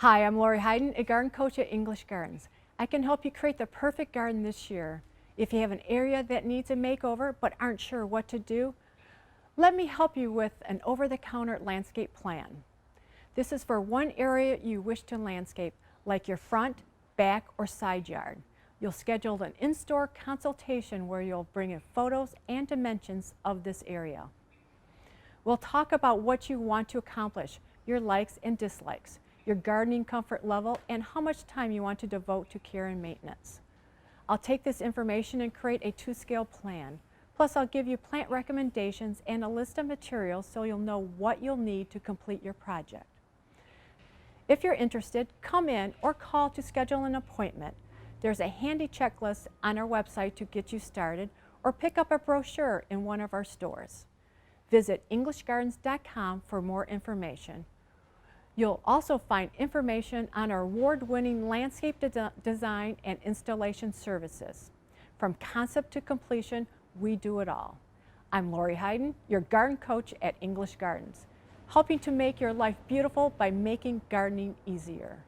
Hi, I'm Lori Hayden, a garden coach at English Gardens. I can help you create the perfect garden this year. If you have an area that needs a makeover but aren't sure what to do, let me help you with an over-the-counter landscape plan. This is for one area you wish to landscape, like your front, back, or side yard. You'll schedule an in-store consultation where you'll bring in photos and dimensions of this area. We'll talk about what you want to accomplish, your likes and dislikes, your gardening comfort level, and how much time you want to devote to care and maintenance. I'll take this information and create a 2-scale plan. Plus, I'll give you plant recommendations and a list of materials so you'll know what you'll need to complete your project. If you're interested, come in or call to schedule an appointment. There's a handy checklist on our website to get you started, or pick up a brochure in one of our stores. Visit EnglishGardens.com for more information. You'll also find information on our award-winning landscape design and installation services. From concept to completion, we do it all. I'm Lori Hayden, your garden coach at English Gardens, helping to make your life beautiful by making gardening easier.